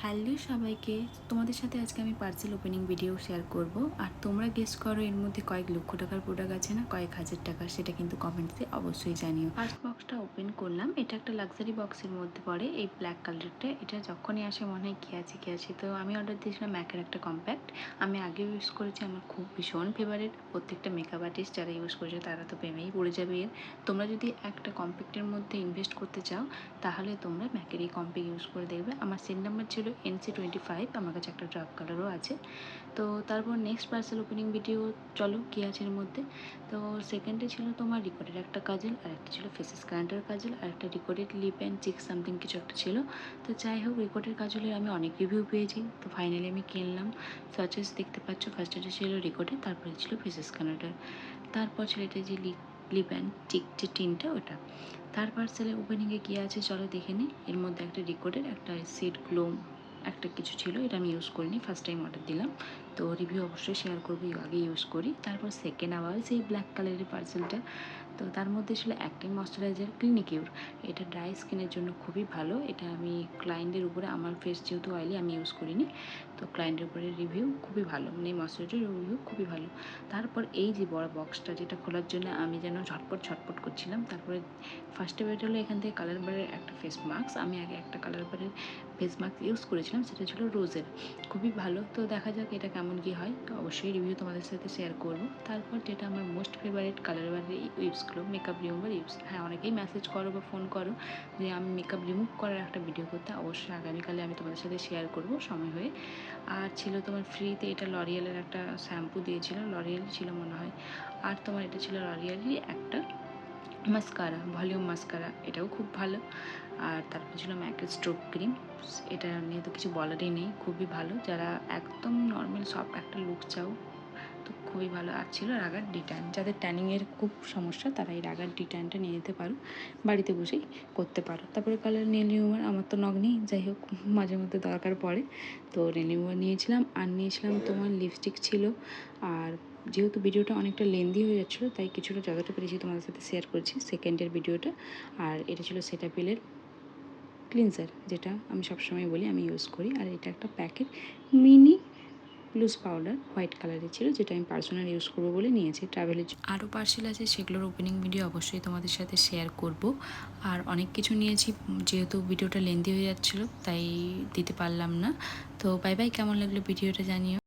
Hello সবাইকে, তোমাদের সাথে আজকে আমি পার্সেল ওপেনিং ভিডিও শেয়ার করব। আর তোমরা গেস করো এর মধ্যে কয়েক লক্ষ টাকার প্রোডাক্ট আছে না কয়েক হাজার টাকার, সেটা কিন্তু কমেন্টসে অবশ্যই জানিও। ফার্স্ট বক্সটা ওপেন করলাম, এটা একটা লাক্সারি বক্সের মধ্যে পড়ে, এই ব্ল্যাক কালারটা। এটা যখনই আসে মনে হয় কী আছে। তো আমি অর্ডার দিয়েছিলাম ম্যাকের একটা কম্প্যাক্ট। আমি আগেও ইউজ করেছি, আমার খুব ভীষণ ফেভারিট। প্রত্যেকটা মেকআপ আর্টিস্ট যারা ইউজ করেছে তারা তো প্রেমেই পড়ে যাবে এর। তোমরা যদি একটা কম্প্যাক্টের মধ্যে ইনভেস্ট করতে চাও তাহলে তোমরা ম্যাকের এই কম্প্যাক্ট ইউজ করে দেখবে। আমার সেল নাম্বার ছিল NC25, আমার কাছে একটা ড্রাফট কালারও আছে। তো তারপর নেক্সট পার্সেল ওপেনিং ভিডিও, চলো কী আছে এর মধ্যে। তো সেকেন্ডে ছিল তোমার রিকোডের একটা কাজল, আর একটা ছিল ফেসেস কানেক্টার কাজল, আর একটা রিকোডেড লিপ অ্যান্ড চিক সামথিং কিছু একটা ছিল। তো যাই হোক, রিকোডের কাজলের আমি অনেক রিভিউ পেয়েছি, তো ফাইনালি আমি কিনলাম। সার্চেস দেখতে পাচ্ছ, ফার্স্টে ছিল রিকোডের, তারপরে ছিল ফেসেস কানেক্টার, তারপর ছিল এটা যে লিপ অ্যান্ড চিক যে টিনটা ওটা। তার পার্সেলের ওপেনিংয়ে কী আছে চলো দেখে নিই। এর মধ্যে একটা রিকোডের একটা সিড গ্লো একটা কিছু ছিল, এটা আমি ইউজ করিনি, ফার্স্ট টাইম অর্ডার দিলাম, তো রিভিউ অবশ্যই শেয়ার করবো, আগে ইউজ করি। তারপর সেকেন্ড আবার সেই ব্ল্যাক কালারের পার্সেলটা, তো তার মধ্যে ছিল অ্যাক্টিভ ময়শ্চারাইজার ক্লিনিকিউর। এটা ড্রাই স্কিনের জন্য খুবই ভালো। এটা আমি ক্লায়েন্টের উপরে, আমার ফেস যেহেতু অয়েলি আমি ইউজ করিনি, তো ক্লায়েন্টের উপরে রিভিউ খুবই ভালো, মানে ময়শ্চারাইজার রিভিউ খুবই ভালো। তারপর এই যে বড় বক্সটা, যেটা খোলার জন্য আমি যেন ছটপট করছিলাম। তারপরে ফার্স্টে বের হলো এখান থেকে কালার বারের একটা ফেস মাস্ক। আমি আগে একটা কালার বারের ফেস মাস্ক ইউজ করেছিলাম, সেটা ছিল রোজের, খুবই ভালো। তো দেখা যাক এটা কেমন কী হয়, তো অবশ্যই রিভিউ তোমাদের সাথে শেয়ার করবো। তারপর যেটা আমার মোস্ট ফেভারিট কালার বারের ইউজগুলো, মেকআপ রিমুভার ইউজ। হ্যাঁ, অনেকেই মেসেজ করো বা ফোন করো যে আমি মেকআপ রিমুভ করার একটা ভিডিও করতে, অবশ্যই আগামীকালে আমি তোমাদের সাথে শেয়ার করবো সময় হয়ে। আর ছিল তোমার ফ্রিতে এটা লরিয়ালের একটা শ্যাম্পু দিয়েছিল, লরিয়াল ছিল মনে হয়। আর তোমার এটা ছিল লরিয়ালেরই একটা মাস্কারা, ভলিউম মাস্কারা, এটাও খুব ভালো। আর তারপর ছিল ম্যাকের স্ট্রোক ক্রিম, এটা নিয়ে তো কিছু বলারই নেই, খুবই ভালো। যারা একদম নর্মাল সফট একটা লুক চাও তো খুবই ভালো। আর ছিল রাগার ডিট্যান, যাদের ট্যানিংয়ের খুব সমস্যা তারা এই রাগার ডিট্যানটা নিয়ে নিতে পারো, বাড়িতে বসেই করতে পারো। তারপরে কালার নেল রিমুভার, আমার তো নখ নেই, যাই হোক মাঝে মধ্যে দরকার পড়ে, তো নেল রিমুভার নিয়েছিলাম। আর নিয়েছিলাম তোমার লিপস্টিক ছিল। আর যেহেতু ভিডিওটা অনেকটা লেন্দি হয়ে যাচ্ছিলো, তাই কিছুটা যতটা পেরেছি তোমাদের সাথে শেয়ার করছি সেকেন্ডের ভিডিওটা। আর এটা ছিল সেটাফিলের ক্লিনজার, যেটা আমি সবসময় বলি আমি ইউজ করি। আর এটা একটা packet mini loose powder white কালারের ছিল, যেটা আমি পার্সোনাল ইউজ করবো বলে নিয়েছি ট্রাভেলের জন্য। আরও পার্সেল আছে, সেগুলোর ওপেনিং ভিডিও অবশ্যই তোমাদের সাথে শেয়ার করব। আর অনেক কিছু নিয়েছি, যেহেতু ভিডিওটা লেন্দি হয়ে যাচ্ছিলো তাই দিতে পারলাম না। তো বাই বাই, কেমন লাগলো ভিডিওটা জানিও।